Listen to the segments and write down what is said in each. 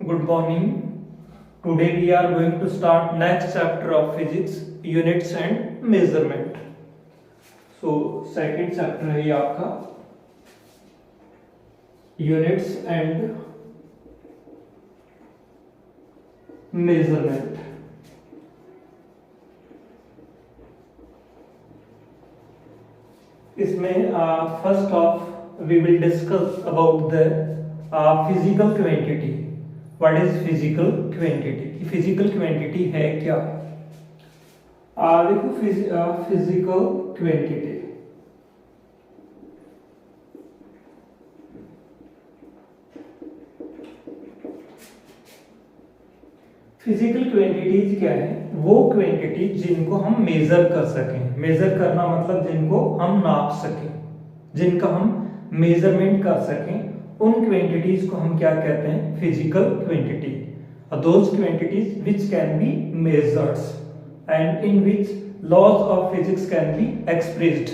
Good morning. Today we are going to start next chapter of physics, units and measurement. So second chapter है ये आपका units and measurement. इसमें first off we will discuss about the physical quantity. What is physical quantity? Physical quantity है क्या? देखो physical quantity physical quantities क्या है? वो क्वांटिटी जिनको हम मेजर कर सकें। मेजर करना मतलब जिनको हम नाप सकें, जिनका हम मेजरमेंट कर सकें, उन क्वांटिटीज को हम क्या कहते हैं? Physical quantity. Those quantities which can be measured and in which laws of physics can be expressed.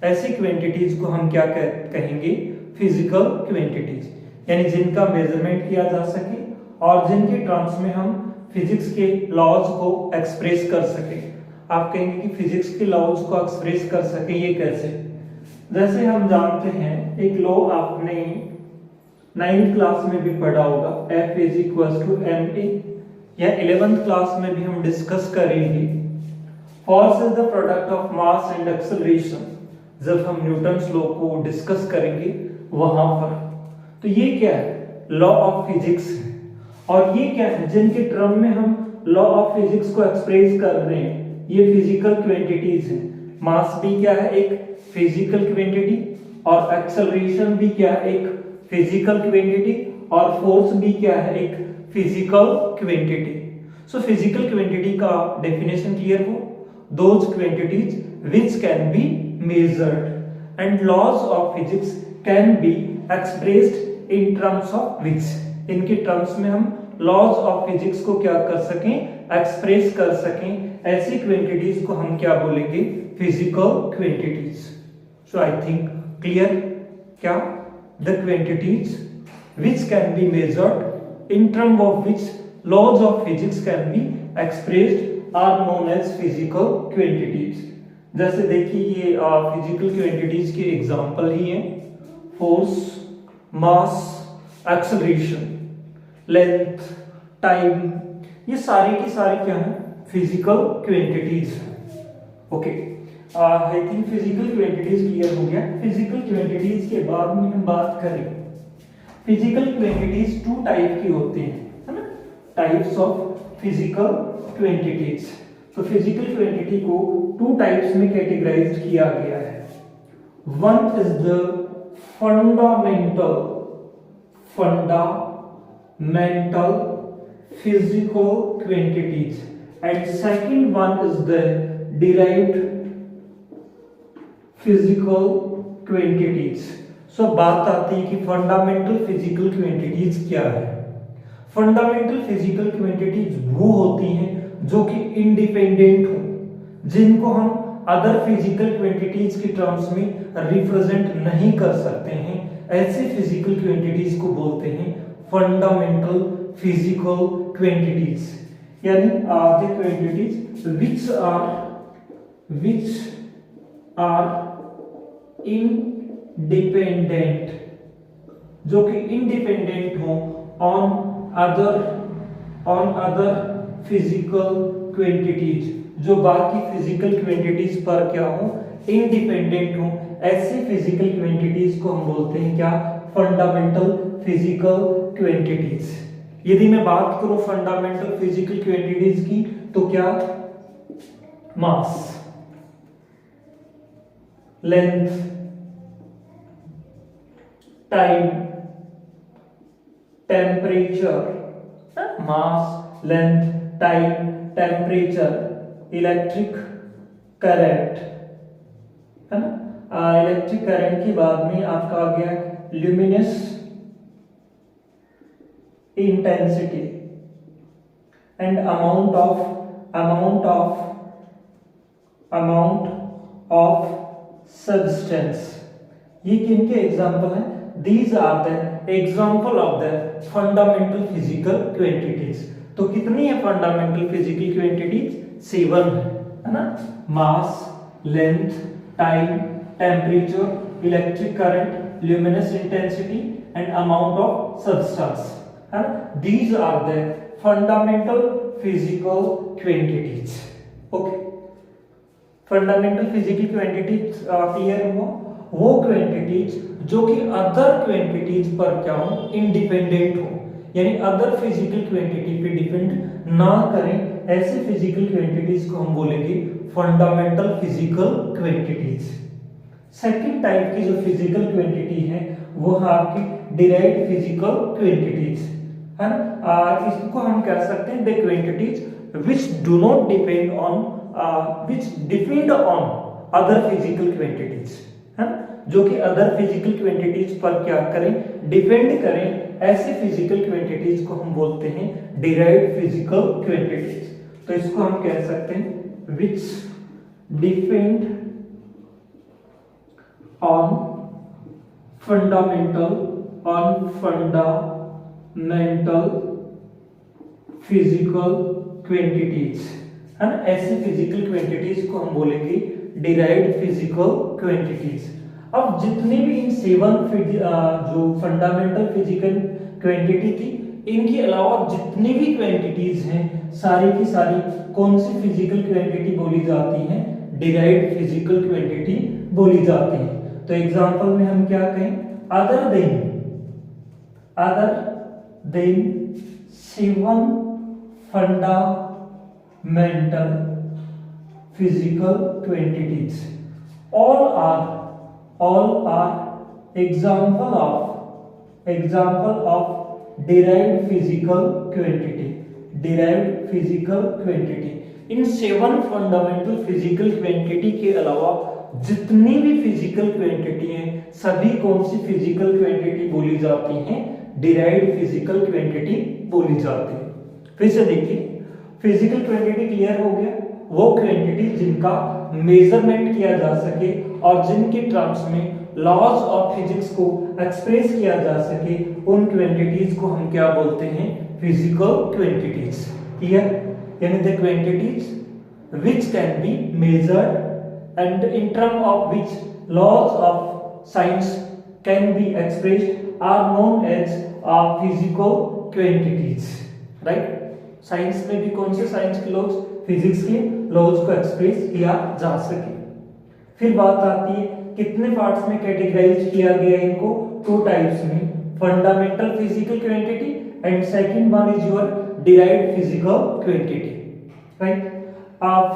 ऐसी क्वांटिटीज को हम क्या कहेंगे? फिजिकल क्वांटिटीज, यानी जिनका मेजरमेंट किया जा सके और जिनके टर्म्स में हम फिजिक्स के लॉज को एक्सप्रेस कर सके। आप कहेंगे कि फिजिक्स के लॉज को एक्सप्रेस कर सके, ये कैसे? जैसे हम जानते हैं एक लॉ आपने 9th क्लास में भी पढ़ा होगा, F is equal to ma, या 11th क्लास में भी हम डिस्कस करेंगे। Force is the product of mass and acceleration, जब हम न्यूटन्स लॉ को डिस्कस करेंगे वहां पर। तो ये क्या है? लॉ ऑफ फिजिक्स है। और ये क्या है? जिनके टर्म में हम लॉ ऑफ फिजिक्स को एक्सप्रेस कर रहे हैं, ये फिजिकल क्वांटिटीज हैं। मास भी क्या है? एक फिजिकल क्वांटिटी, और एक्सेलरेशन भी क्या है? एक फिजिकल क्वांटिटी, और फोर्स भी क्या है? एक physical quantity. So physical quantity का डेफिनेशन क्लियर हो? Those quantities which can be measured and laws of physics can be expressed in terms of which. इनके टर्म्स में हम लॉज ऑफ फिजिक्स को क्या कर सकें? एक्सप्रेस कर सकें। ऐसी क्वांटिटीज को हम क्या बोलेंगे? Physical quantities. So I think clear. क्या? The quantities which can be measured in terms of which laws of physics can be expressed are known as physical quantities. जैसे देखिए ये फिजिकल क्वांटिटीज के एग्जांपल ही हैं। फोर्स, मास, acceleration, length, time, ये सारी की सारी क्या है? फिजिकल क्वांटिटीज हैं। Okay, I think physical quantities clear हो गया। फिजिकल क्वांटिटीज के बाद में हम बात करें, फिजिकल क्वांटिटीज 2 टाइप की होती हैं, है ना? Types of physical quantities. तो फिजिकल क्वांटिटी को 2 टाइप्स में कैटेगराइज्ड किया गया है। One is the fundamental physical quantities and second one is the derived physical quantities. So बात आती है कि फंडामेंटल फिजिकल क्वांटिटीज क्या है? फंडामेंटल फिजिकल क्वांटिटीज वो होती हैं जो कि इंडिपेंडेंट हो, जिनको हम अदर फिजिकल क्वांटिटीज के टर्म्स में रिप्रेजेंट नहीं कर सकते हैं। ऐसे फिजिकल क्वांटिटीज को बोलते हैं फंडामेंटल फिजिकल क्वांटिटीज, यानी the quantities which are independent, जो कि इंडिपेंडेंट हो ऑन अदर फिजिकल क्वांटिटीज, जो बाकी फिजिकल क्वांटिटीज पर क्या हो? इंडिपेंडेंट हो। ऐसे फिजिकल क्वांटिटीज को हम बोलते हैं क्या? Fundamental physical quantities. यदि मैं बात करूं फंडामेंटल फिजिकल क्वांटिटीज की, तो क्या? Mass, length, time, temperature, mass, length, time, temperature, electric current, है ना? इलेक्ट्रिक करंट के बाद में आपका आ गया luminous intensity and amount of substance. ये किनके एग्जाम्पल हैं? These are the example of the fundamental physical quantities. तो कितनी है फंडामेंटल फिजिकल क्वांटिटीज? 7 है ना। Mass, length, time, temperature, electric current, luminous intensity and amount of substance, है ना। These are the fundamental physical quantities. Okay, fundamental physical quantities clear हुआ। वो quantities जो कि अदर क्वांटिटीज पर क्या हो? इंडिपेंडेंट हो, यानी अदर फिजिकल क्वांटिटी पे डिपेंड ना करें, ऐसे फिजिकल क्वांटिटीज को हम बोलेंगे fundamental physical quantities. Second type की जो फिजिकल क्वांटिटी है वो है आपकी डिराइव्ड फिजिकल क्वांटिटीज, है ना। इसको हम कह सकते हैं the quantities which do not depend on which depend on other physical quantities, है ना, जो कि अदर फिजिकल क्वांटिटीज पर क्या करें? डिपेंड करें। ऐसे फिजिकल क्वांटिटीज को हम बोलते हैं डिराइव्ड फिजिकल क्वांटिटीज। तो इसको हम कह सकते हैं which depend on fundamental physical quantities, है ना। ऐसी फिजिकल क्वांटिटीज को हम बोलेंगे डिराइव्ड फिजिकल क्वांटिटीज। अब जितने भी इन 7 जो फंडामेंटल फिजिकल क्वांटिटी थी, इनके अलावा जितनी भी क्वांटिटीज हैं सारी की सारी कौन सी फिजिकल क्वांटिटी बोली जाती हैं? डिराइव्ड फिजिकल क्वांटिटी बोली जाती है। तो एग्जांपल में हम क्या कहें? Other than 7 fundamental physical quantities, all are example of derived physical quantity। In 7 fundamental physical quantity के अलावा जितनी भी फिजिकल क्वांटिटी हैं सभी कौन सी फिजिकल क्वांटिटी बोली जाती हैं? डिराइव्ड फिजिकल क्वांटिटी बोली जाती है। फिर से देखिए, फिजिकल क्वांटिटी क्लियर हो गया, वो क्वांटिटी जिनका मेजरमेंट किया जा सके और जिनके टर्म्स में लॉज ऑफ फिजिक्स को एक्सप्रेस किया जा सके, उन क्वांटिटीज को हम क्या बोलते हैं? Physical quantities. क्लियर? यानी the quantities which can be measured and in term of which laws of science can be expressed are known as physical quantities, right. Science में भी कौन से साइंस के लॉज? फिजिक्स के लॉज को express किया जा सके। फिर बात आती है कितने पार्ट्स में कैटेगराइज किया गया इनको? 2 टाइप्स में, fundamental physical quantity and second one is your derived physical quantity, right.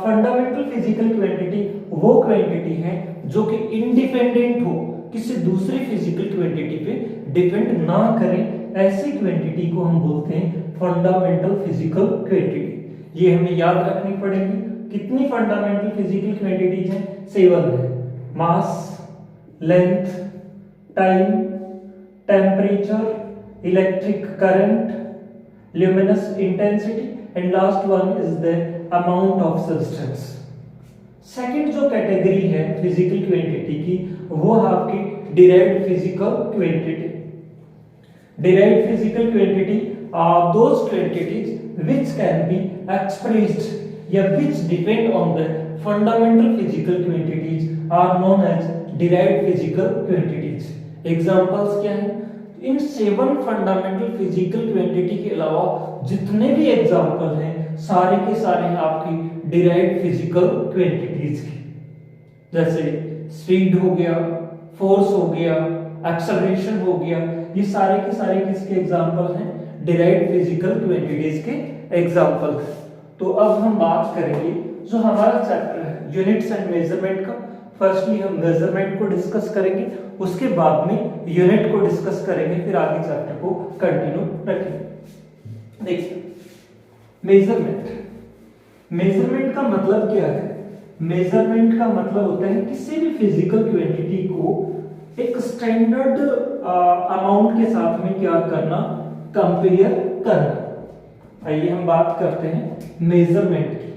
Fundamental physical quantity वो क्वांटिटी है जो कि इंडिपेंडेंट हो, किसी दूसरी फिजिकल क्वांटिटी पे डिपेंड ना करें, ऐसी क्वांटिटी को हम बोलते हैं फंडामेंटल फिजिकल क्वांटिटी। ये हमें याद रखनी पड़ेगी। कितनी फंडामेंटल फिजिकल क्वांटिटीज हैं? 7 है। Mass, length, time, temperature, electric current, luminous intensity and last one is the amount of substance. Second जो कैटेगरी है फिजिकल क्वांटिटी की वो है आपकी derived physical quantity. Derived physical quantity are those quantities which can be expressed या which depend on the fundamental physical quantities are known as derived physical quantities। Examples क्या हैं? इन 7 fundamental physical quantity के अलावा जितने भी एग्जाम्पल हैं सारे के सारे हैं आपकी डिराइव्ड फिजिकल क्वांटिटीज की। जैसे स्पीड हो गया, फोर्स हो गया, एक्सेलरेशन हो गया, ये सारे के सारे किसके एग्जाम्पल हैं? डिराइव्ड फिजिकल क्वांटिटीज के एग्जाम्पल। तो अब हम बात करेंगे जो हमारा चैप्टर है यूनिट्स एंड मेजरमेंट का। फर्स्टली हम मेजरमेंट को डिस्कस करेंगे, उसके बाद में यूनिट को डिस्कस करेंगे, फिर आगे चैप्टर को कंटिन्यू रखेंगे। देखिए, मेजरमेंट का मतलब क्या है? मेजरमेंट का मतलब होता है किसी भी फिजिकल क्वांटिटी को एक स्टैंडर्ड अमाउंट के साथ में क्या करना? कंपेयर करना। आइए हम बात करते हैं मेजरमेंट की।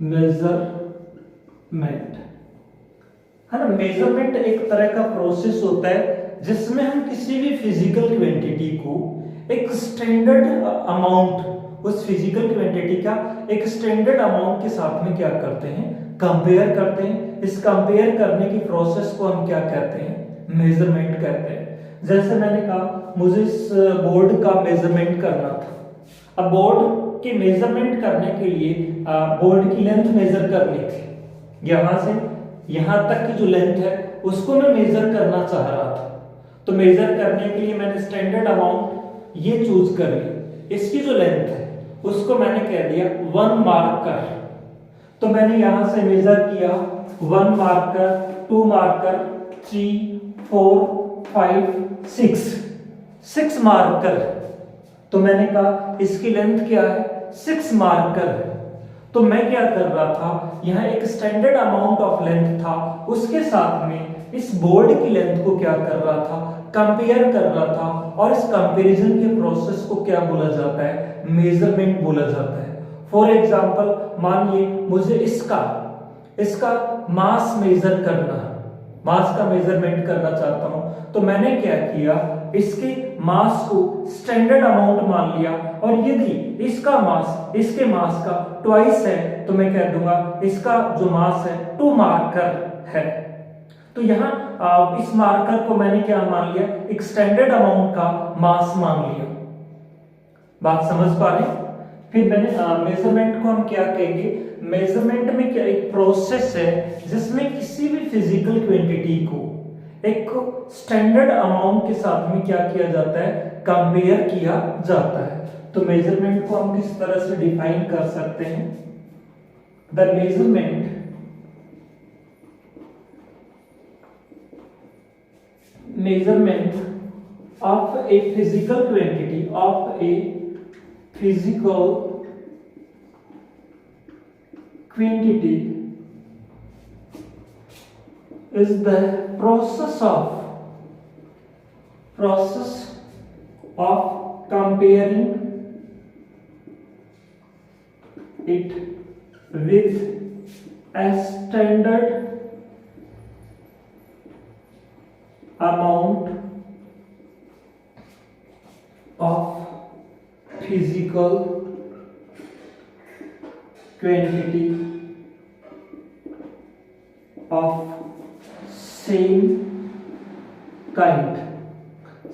मेजरमेंट है ना, मेजरमेंट एक तरह का प्रोसेस होता है जिसमें हम किसी भी फिजिकल क्वांटिटी को एक स्टैंडर्ड अमाउंट, उस फिजिकल क्वांटिटी का एक स्टैंडर्ड अमाउंट के साथ में क्या करते हैं, कंपेयर करते हैं। इस कंपेयर करने की प्रोसेस को हम क्या कहते हैं, मेजरमेंट कहते हैं। जैसे मैंने कहा मुझे इस बोर्ड का मेजरमेंट करना था। अब बोर्ड के मेजरमेंट करने के लिए बोर्ड की लेंथ मेजर करनी थी। यहां से यहां तक की जो लेंथ है उसको मैं मेजर करना चाह रहा था। तो मेजर करने के लिए मैंने स्टैंडर्ड अमाउंट ये चूज कर ली। इसकी जो लेंथ है उसको मैंने कह दिया 1 मार्कर। तो मैंने यहां से मेजर किया 1 मार्कर, 2 मार्कर, 3, 4, 5, 6 मार्कर। तो मैंने कहा इसकी लेंथ क्या है, 6 मार्कर है। तो मैं क्या कर रहा था, यहाँ एक स्टैंडर्ड अमाउंट ऑफ लेंथ था, उसके साथ में इस बोर्ड की लेंथ को क्या कर रहा था, कंपेयर कर रहा था। और इस कंपैरिजन के प्रोसेस को क्या बोला जाता है, मेजरमेंट बोला जाता है। फॉर एग्जांपल मानिए मुझे इसका मास मेजर करना, मास का मेजरमेंट करना चाहता हूं। तो मैंने क्या किया, इसके मास को स्टैंडर्ड अमाउंट मान लिया, और यदि इसका मास इसके मास का ट्वाइस है तो मैं कह दूंगा इसका जो मास है 2 मार्कर है। तो यहाँ इस मार्कर को मैंने क्या मान लिया, एक स्टैंडर्ड अमाउंट का मास मान लिया। बात समझ पा रहे हैं? फिर मैंने मेजरमेंट को हम क्या कहेंगे, मेजरमेंट में क्या एक प्रोसेस है जिसमें किसी भी फिजिकल क्वांटिटी को एक स्टैंडर्ड अमाउंट के साथ में क्या किया जाता है, कंपेयर किया जाता है। तो मेजरमेंट को हम किस तरह से डिफाइन कर सकते हैं, the measurement of a physical quantity is the process of comparing it with a standard amount of physical quantity of same kind।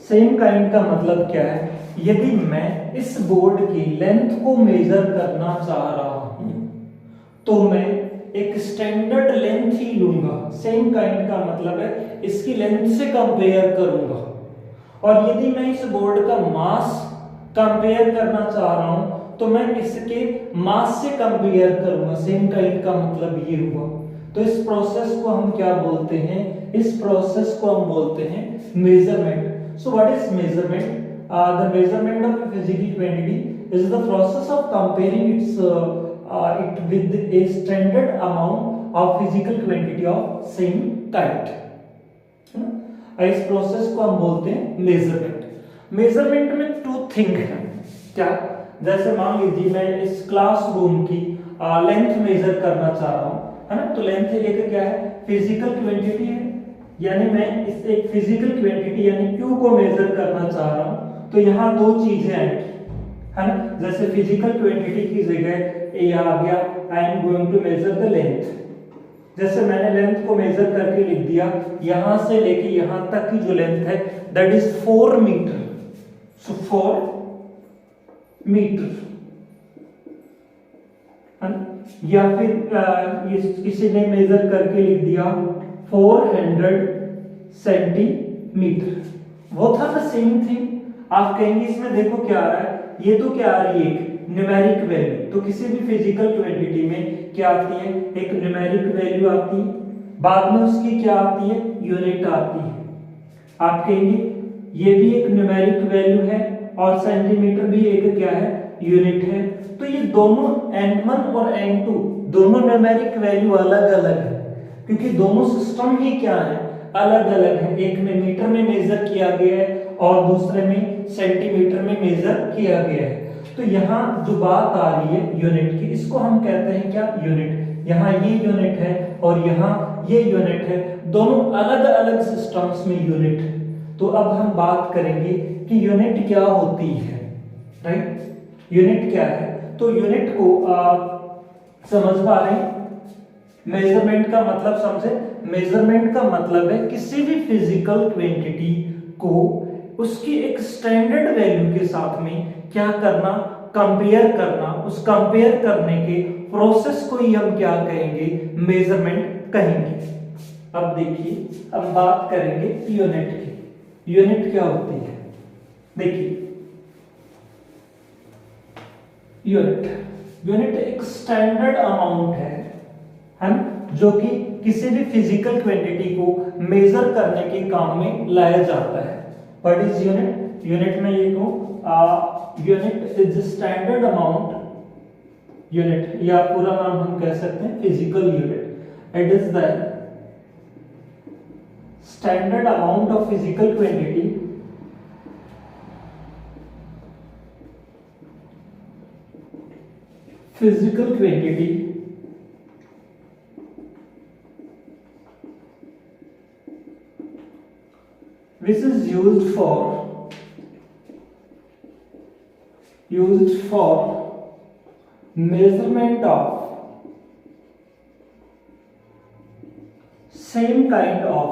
Same kind का मतलब क्या है, यदि मैं इस बोर्ड की लेंथ को मेजर करना चाह रहा हूं तो मैं एक स्टैंडर्ड लेंथ ही लूंगा। सेम काइंड का मतलब है इसकी लेंथ से कंपेयर करूंगा। और यदि मैं इस बोर्ड का मास कंपेयर करना चाह रहा हूं तो मैं इसके मास से कंपेयर करूंगा। सेम काइंड का मतलब ये हुआ। तो इस प्रोसेस को हम क्या बोलते हैं, इस प्रोसेस को हम बोलते हैं measurement. So what is measurement? The measurement of a physical quantity is the process of comparing it with a standard amount of physical quantity of same kind। इस प्रोसेस को हम बोलते हैं मेजरमेंट। मेजरमेंट में 2 थिंग है। क्या? जैसे मान लीजिए मैं इस क्लासरूम की लेंथ मेजर करना चाह रहा हूं, है ना। तो लेंथ एक क्या है, फिजिकल क्वांटिटी है, यानी मैं इस एक फिजिकल क्वांटिटी यानी Q को मेजर करना चाह रहा हूं। तो यहाँ 2 चीजें आएंगी, है ना। जैसे फिजिकल क्वांटिटी की जगह ये आ गया, I am going to measure the length. जैसे मैंने लेंथ को मेजर करके लिख दिया, यहां से लेके यहां तक की जो लेंथ है that is 4 metre. So 4 metre, या फिर किसी ने मेजर करके लिख दिया 400 सेंटीमीटर। वो था द सेम थिंग। आप कहेंगे इसमें देखो क्या आ रहा है, ये तो क्या आ रही है, एक न्यूमेरिक वैल्यू। तो किसी भी फिजिकल क्वांटिटी में क्या आती है, एक न्यूमेरिक वैल्यू आती है, बाद में उसकी क्या आती है, यूनिट आती है। आप कहेंगे ये भी एक न्यूमेरिक वैल्यू है और सेंटीमीटर भी एक क्या है, यूनिट है। तो ये दोनों n1 और n2 दोनों न्यूमेरिक वैल्यू अलग अलग है, क्योंकि दोनों सिस्टम ही क्या है, अलग अलग है। एक में मीटर में मेजर किया गया है और दूसरे में सेंटीमीटर में मेजर किया गया है। तो यहाँ जो बात आ रही है यूनिट की, इसको हम कहते हैं क्या, यूनिट। यहाँ ये यूनिट है और यहाँ ये यूनिट है, दोनों अलग अलग सिस्टम्स में यूनिट है। तो अब हम बात करेंगे कि यूनिट क्या होती है, राइट। यूनिट क्या है, तो यूनिट को समझ पा रहे हैं। मेजरमेंट का मतलब समझे। मेजरमेंट का मतलब है किसी भी फिजिकल क्वांटिटी को उसकी एक स्टैंडर्ड वैल्यू के साथ में क्या करना, कंपेयर करना। उस कंपेयर करने के प्रोसेस को ही हम क्या कहेंगे, मेजरमेंट कहेंगे। अब देखिए, हम बात करेंगे यूनिट की। यूनिट क्या होती है, देखिए यूनिट एक स्टैंडर्ड अमाउंट है ना, जो कि किसी भी फिजिकल क्वांटिटी को मेजर करने के काम में लाया जाता है। What is unit? यूनिट में ये कहूं, unit is standard amount. Unit या पूरा नाम हम कह सकते हैं physical unit. It is the standard amount of physical quantity which is used for measurement of same kind of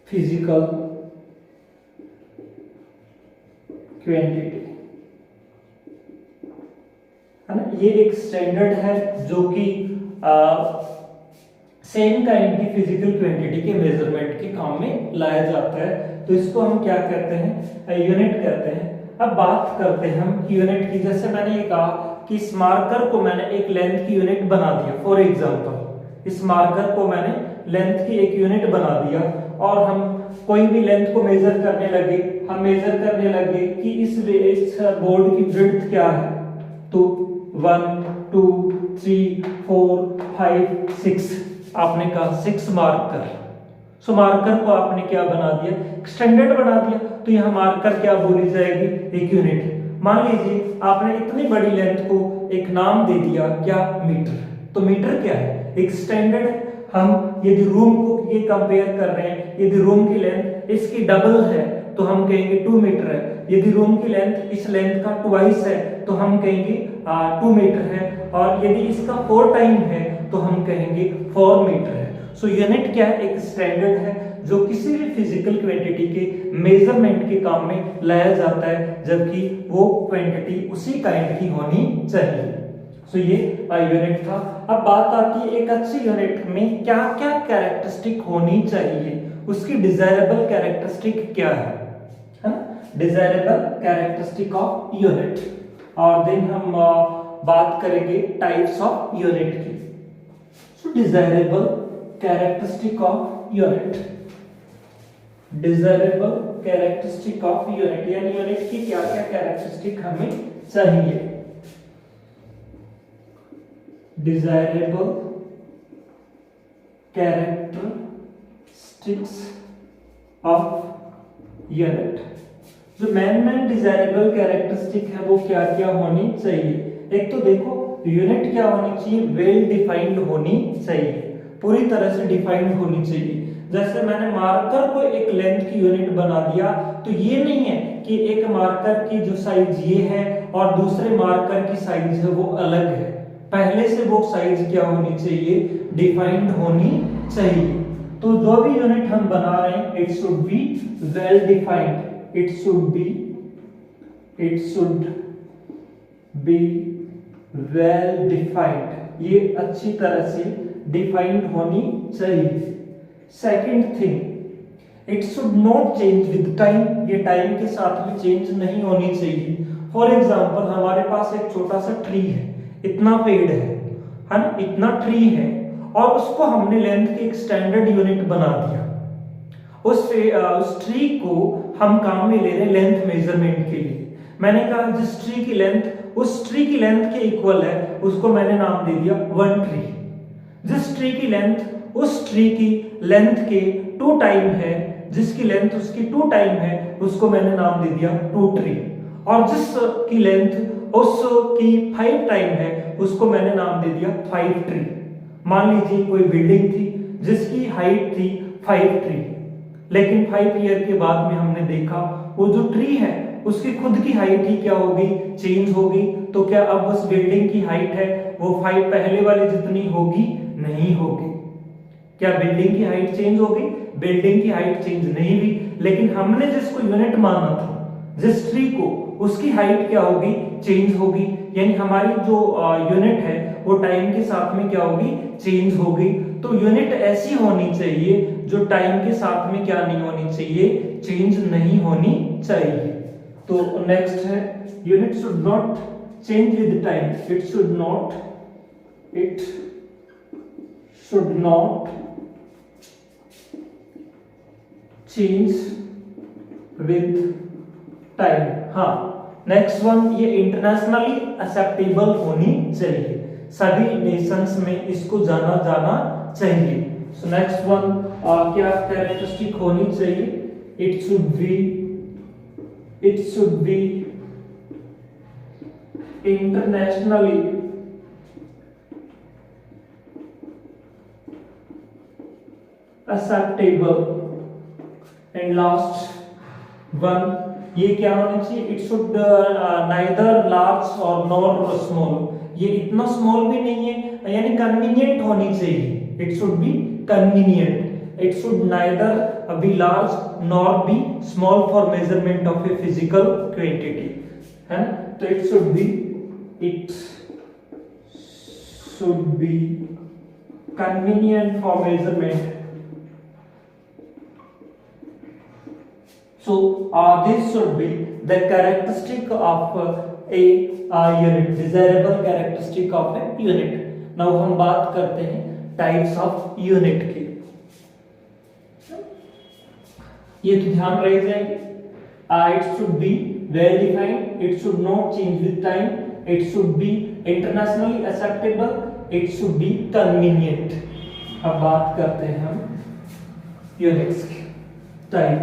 physical quantity, है ना। ये एक स्टैंडर्ड है जो कि सेम काइंड की फिजिकल क्वांटिटी के मेजरमेंट के काम में लाया जाता है। तो इसको हम क्या कहते हैं, यूनिट कहते हैं। अब बात करते हैं हम यूनिट की। जैसे मैंने ये कहा कि इस मार्कर को मैंने एक लेंथ की यूनिट बना दिया। फॉर एग्जांपल इस मार्कर को मैंने लेंथ की एक यूनिट बना दिया और हम कोई भी लेंथ को मेजर करने लगे। हम मेजर करने लगे कि इस बोर्ड की विड्थ क्या है, तो 1 2 3 4 5 6, आपने कहा 6 मार्कर। सो मार्कर को आपने क्या बना दिया, स्टैंडर्ड बना दिया। तो यहां मार्कर क्या बोली जाएगी, एक यूनिट। मान लीजिए आपने इतनी बड़ी लेंथ को एक नाम दे दिया, क्या, मीटर। तो मीटर क्या है, एक स्टैंडर्ड। हम यदि रूम को ये कंपेयर कर रहे हैं, यदि रूम की लेंथ इसकी डबल है तो हम कहेंगे 2 मीटर है। यदि रूम की लेंथ इस लेंथ का ट्वाइस है तो हम कहेंगे 2 मीटर है। और यदि इसका 4 टाइम है तो हम कहेंगे 4 मीटर है। सो यूनिट क्या है, एक स्टैंडर्ड है जो किसी भी फिजिकल क्वांटिटी के मेजरमेंट के काम में लाया जाता है, जबकि वो क्वांटिटी उसी काइंड की होनी चाहिए। सो ये यूनिट था। अब बात आती है एक अच्छी यूनिट में क्या क्या कैरेक्टरिस्टिक होनी चाहिए, उसकी डिजायरेबल कैरेक्टरिस्टिक क्या है ना, डिजायरेबल कैरेक्टरिस्टिक ऑफ यूनिट। और देन हम बात करेंगे टाइप्स ऑफ यूनिट की। So desirable characteristic of unit, desirable characteristic of unit, यानी यूनिट की क्या क्या कैरेक्टरिस्टिक हमें चाहिए। Desirable characteristics of unit. जो मेन डिजायरेबल कैरेक्टरिस्टिक है वो क्या क्या होनी चाहिए। एक तो देखो यूनिट क्या होनी चाहिए, वेल डिफाइंड होनी चाहिए, पूरी तरह से डिफाइंड होनी चाहिए। जैसे मैंने मार्कर को एक लेंथ की यूनिट बना दिया, तो ये नहीं है कि एक मार्कर की जो साइज ये है और दूसरे मार्कर की साइज है वो अलग है। पहले से वो साइज क्या होनी चाहिए, डिफाइंड होनी चाहिए। तो जो भी यूनिट हम बना रहे हैं it should be well defined, it should be well defined, ये अच्छी तरह से डिफाइंड होनी चाहिए। Second thing, it should not change with time, ये टाइम के साथ में चेंज नहीं होनी चाहिए। फॉर एग्जांपल हमारे पास एक छोटा सा ट्री है, इतना पेड़ है ना, इतना ट्री है, और उसको हमने लेंथ की एक स्टैंडर्ड यूनिट बना दिया। उस ट्री को हम काम में ले रहे हैं लेंथ मेजरमेंट के लिए। मैंने कहा जिस ट्री की लेंथ उस ट्री की लेंथ के इक्वल है उसको मैंने नाम दे दिया 1 ट्री। जिस ट्री की लेंथ उस ट्री की लेंथ के 2 टाइम है, जिसकी लेंथ उसकी 2 टाइम है, उसको मैंने नाम दे दिया 2 ट्री। और जिस की लेंथ उसकी 5 टाइम है उसको मैंने नाम दे दिया 5 ट्री। मान लीजिए कोई बिल्डिंग थी जिसकी हाइट थी 5 ट्री, लेकिन 5 ईयर के बाद में हमने देखा वो जो ट्री है उसकी खुद की हाइट ही क्या होगी, चेंज होगी। तो क्या अब उस बिल्डिंग की हाइट है वो 5 पहले वाली जितनी होगी, नहीं होगी। क्या बिल्डिंग की हाइट चेंज होगी, बिल्डिंग की हाइट चेंज नहीं हुई, लेकिन हमने जिसको यूनिट माना था, जिस ट्री को, उसकी हाइट क्या होगी, चेंज होगी। यानी हमारी जो यूनिट है वो टाइम के साथ में क्या होगी, चेंज होगी। तो यूनिट ऐसी होनी चाहिए जो टाइम के साथ में क्या नहीं होनी चाहिए, चेंज नहीं होनी चाहिए। तो नेक्स्ट है unit should not change with time, it should not change with time. हाँ, नेक्स्ट वन, ये इंटरनेशनली एक्सेप्टेबल होनी चाहिए, सभी नेशंस में इसको जाना जाना चाहिए। सो नेक्स्ट वन, क्या कैरेक्टरिस्टिक होनी चाहिए, it should be internationally acceptable. And last one, ये क्या होना चाहिए, इट शुड नाइदर लार्ज और नॉर स्मॉल, ये इतना स्मॉल भी नहीं है, यानी कन्वीनियंट होनी चाहिए, it should be convenient, it should neither be large nor be small for measurement of a physical quantity, है ना। तो it should be convenient for measurement. So this should be the characteristic of a unit, desirable characteristic of a unit. Now हम बात करते हैं types of unit की। ये तो ध्यान रह जाएंगे। It should be well defined, it should not change with time, it should be internationally acceptable, it should be convenient। अब बात करते हैं हम units की टाइप।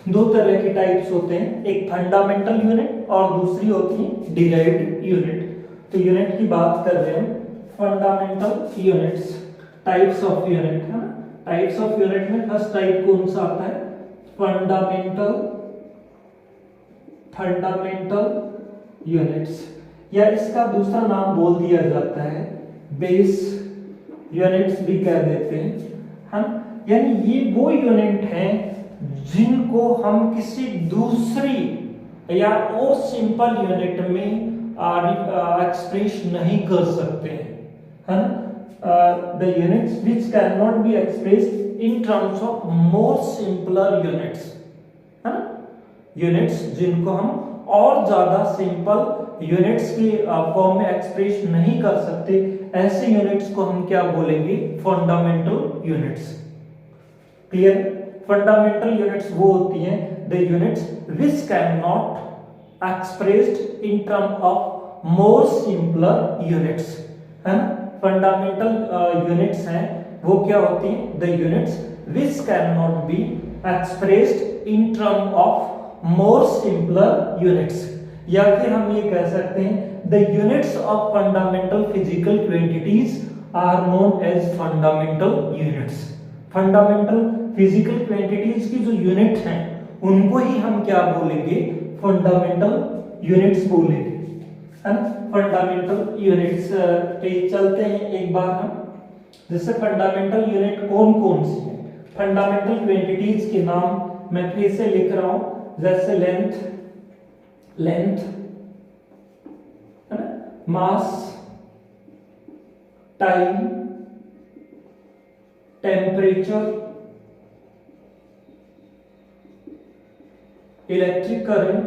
दो तरह के टाइप्स होते हैं, एक फंडामेंटल यूनिट और दूसरी होती है डिराइव्ड यूनिट। तो यूनिट की बात कर रहे हैं, fundamental units, types of unit, है ना। टाइप्स ऑफ यूनिट में फर्स्ट टाइप कौन सा आता है, फंडामेंटल यूनिट्स, या इसका दूसरा नाम बोल दिया जाता है बेस यूनिट्स भी कह देते हैं, है ना। यानी ये वो यूनिट हैं जिनको हम किसी दूसरी या और सिंपल यूनिट में एक्सप्रेस नहीं कर सकते हैं, है ना। The units which can not be expressed in terms of more simpler units, है ना। यूनिट्स जिनको हम और ज्यादा सिंपल यूनिट्स के फॉर्म में एक्सप्रेस नहीं कर सकते, ऐसे यूनिट्स को हम क्या बोलेंगे, fundamental units. Clear. Fundamental units वो होती हैं the units which can not expressed in term of more simpler units, है ना। फंडामेंटल यूनिट्स हैं वो क्या होती हैं, the units which can not be expressed in term of more simpler units. या फिर हम ये कह सकते हैं the units of fundamental physical quantities are known as fundamental units. Fundamental physical quantities की जो यूनिट हैं उनको ही हम क्या बोलेंगे, फंडामेंटल यूनिट्स बोलेंगे, है ना। फंडामेंटल यूनिट्स पे चलते हैं एक बार हम, जैसे फंडामेंटल यूनिट कौन कौन सी है। फंडामेंटल क्वांटिटीज के नाम मैं फिर से लिख रहा हूं, जैसे लेंथ, है ना, मास, टाइम, टेम्परेचर, इलेक्ट्रिक करंट,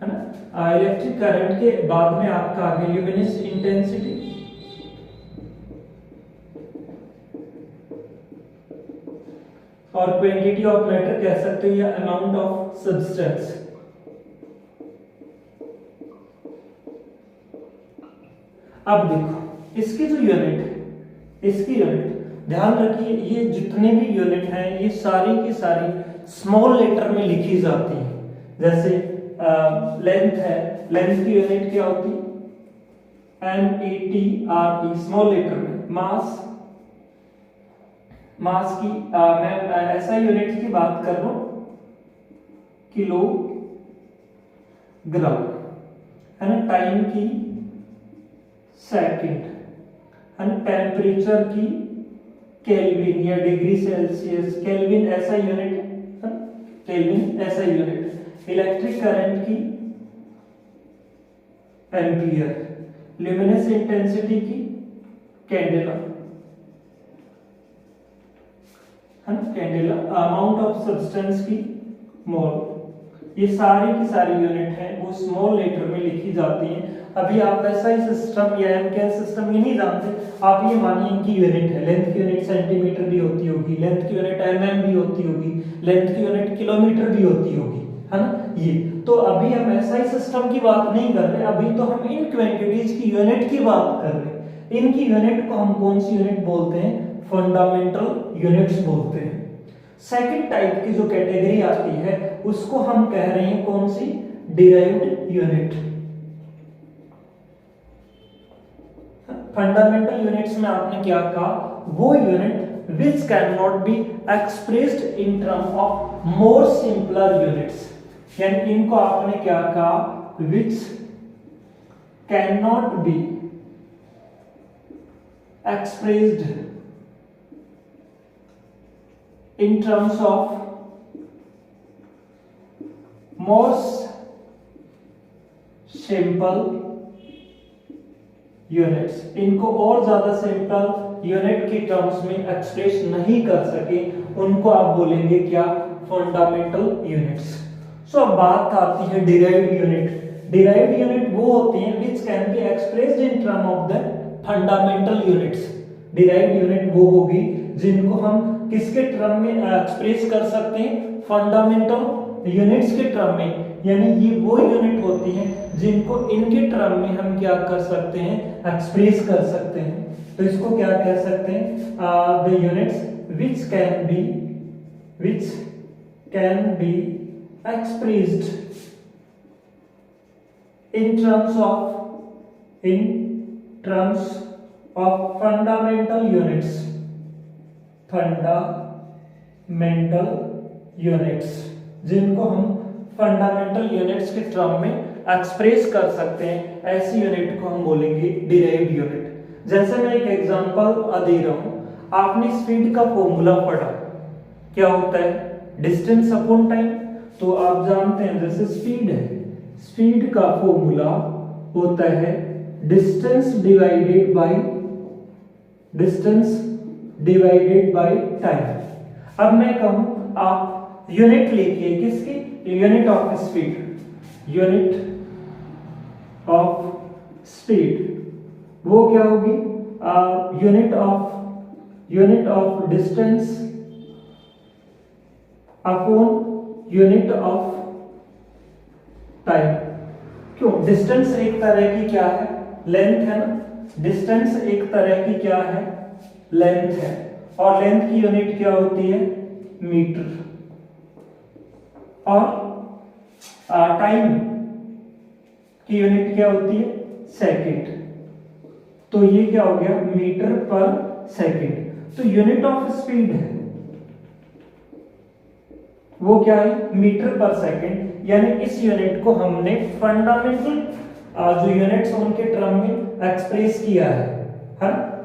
है ना। इलेक्ट्रिक करंट के बाद में आपका आगे ल्यूमिनस इंटेंसिटी, और क्वांटिटी ऑफ मैटर कह सकते हो या अमाउंट ऑफ सब्सटेंस। अब देखो इसकी जो यूनिट है, इसकी यूनिट ध्यान रखिए, ये जितने भी यूनिट हैं ये सारी की सारी स्मॉल लेटर में लिखी जाती है। जैसे लेंथ है, लेंथ की यूनिट क्या होती है? METRE, स्मॉल लेटर में। मास, मास की मैं ऐसा यूनिट की बात कर रहा हूं, किलोग्राम, है ना। टाइम की सेकंड, है ना। टेम्परेचर की केल्विन या डिग्री सेल्सियस, केल्विन ऐसा यूनिट है, केल्विन ऐसा यूनिट। इलेक्ट्रिक करंट की एम्पियर, ल्यूमिनस इंटेंसिटी की कैंडेला, है ना, कैंडेला। अमाउंट ऑफ सब्सटेंस की मोल। ये सारी की सारी यूनिट है वो स्मॉल लेटर में लिखी जाती हैं। अभी आप ऐसा ही सिस्टम या एमकेएल सिस्टम ये नहीं जानते, आप ये मानिए इनकी यूनिट है, लेंथ की यूनिट सेंटीमीटर भी होती होगी, लेंथ की यूनिट mm भी होती होगी, लेंथ की यूनिट किलोमीटर भी होती होगी, है ना। ये तो अभी हम ऐसा ही सिस्टम की बात नहीं कर रहे, अभी तो हम इन क्वांटिटीज की यूनिट की बात कर रहे हैं। इनकी यूनिट को हम कौन सी यूनिट बोलते हैं? फंडामेंटल यूनिट्स बोलते हैं। सेकंड टाइप की जो कैटेगरी आती है उसको हम कह रहे हैं कौन सी? Derived unit. फंडामेंटल यूनिट्स में आपने क्या कहा? वो unit which can not be expressed in term of more simpler units, यानी इनको आपने क्या कहा? Which can not be expressed in terms of more simple units, इनको और ज्यादा सिंपल यूनिट की टर्म्स में एक्सप्रेस नहीं कर सके उनको आप बोलेंगे क्या? Fundamental units. सो अब बात आती है डिराइव्ड यूनिट। डिराइव्ड यूनिट वो होती हैं विच can be expressed in term of the fundamental units. Derived unit वो होगी जिनको हम किसके टर्म में एक्सप्रेस कर सकते हैं? फंडामेंटल यूनिट्स के टर्म में, यानी ये वो यूनिट होती हैं जिनको इनके टर्म में हम क्या कर सकते हैं? एक्सप्रेस कर सकते हैं। तो इसको क्या कह सकते हैं? The units which can be expressed in terms of fundamental units. Fundamental units जिनको हम फंडामेंटल यूनिट्स के टर्म में एक्सप्रेस कर सकते हैं, ऐसी यूनिट को हम बोलेंगे डिराइव्ड यूनिट। जैसे मैं एक एग्जांपल दे रहा हूं, आपने स्पीड का फॉर्मूला पढ़ा, क्या होता है? Distance upon time. तो आप जानते हैं जैसे स्पीड है, स्पीड का फॉर्मूला होता है डिस्टेंस डिवाइडेड बाय टाइम। अब मैं कहूं आप यूनिट लिखिए किसकी? Unit of speed, unit of speed वो क्या होगी? Unit of distance upon unit of time. क्यों? डिस्टेंस एक तरह की क्या है? लेंथ है ना। डिस्टेंस एक तरह की क्या है? लेंथ है। और लेंथ की यूनिट क्या होती है? मीटर। और टाइम की यूनिट क्या होती है? सेकंड। तो ये क्या हो गया? Metre per second. तो यूनिट ऑफ स्पीड है वो क्या है? Metre per second. यानी इस यूनिट को हमने फंडामेंटल जो यूनिट्स उनके टर्म में एक्सप्रेस किया है।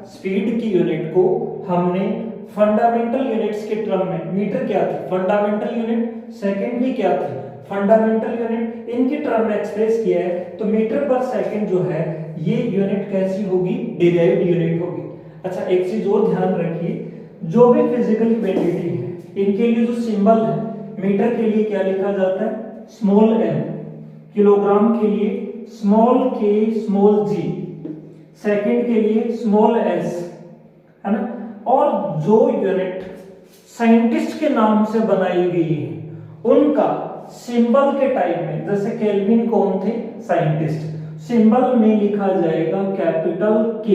स्पीड की यूनिट को हमने फंडामेंटल यूनिट्स के टर्म में, मीटर क्या थी? Fundamental unit. सेकंड भी क्या थी? Fundamental unit. इनके टर्म में एक्सप्रेस किया है, तो मीटर पर सेकंड जो है ये यूनिट कैसी होगी? डिराइव्ड यूनिट होगी। अच्छा, एक चीज और ध्यान रखिए, जो भी फिजिकल क्वांटिटी है इनके लिए जो सिंबल है, मीटर के लिए क्या लिखा जाता है? स्मॉल m, किलोग्राम के लिए small k small g, second के लिए स्मॉल s, है ना। और जो यूनिट साइंटिस्ट के नाम से बनाई गई है उनका सिंबल के टाइम में, जैसे केल्विन कौन थे? साइंटिस्ट। सिंबल में लिखा जाएगा कैपिटल K।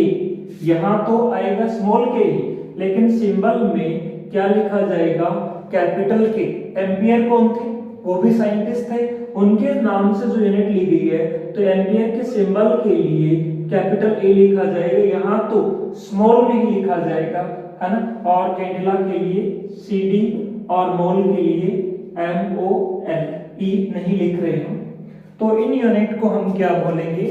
यहां तो आएगा स्मॉल k ही, लेकिन सिंबल में क्या लिखा जाएगा? Capital K। एम्पियर कौन थे? वो भी साइंटिस्ट थे, उनके नाम से जो यूनिट ली गई है, तो एम्पियर के सिंबल के लिए कैपिटल ए लिखा जाएगा, यहाँ तो स्मॉल में ही लिखा जाएगा, है ना। और कैंडेला के लिए सीडी और मोल के लिए MOL, ई नहीं लिख रहे हम। तो इन यूनिट को हम क्या बोलेंगे,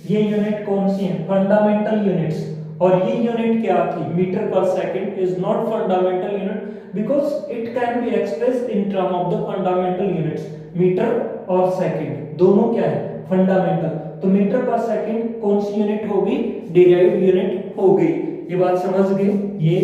ये यूनिट कौन सी है, फंडामेंटल यूनिट्स। और ये यूनिट क्या थी, metre per second is not fundamental unit because it can be expressed in term of the fundamental units. Metre और सेकंड दोनों क्या है, फंडामेंटल। तो मीटर पर सेकंड कौन सी यूनिट होगी, डिराइव्ड यूनिट हो गई। ये बात समझ गए। ये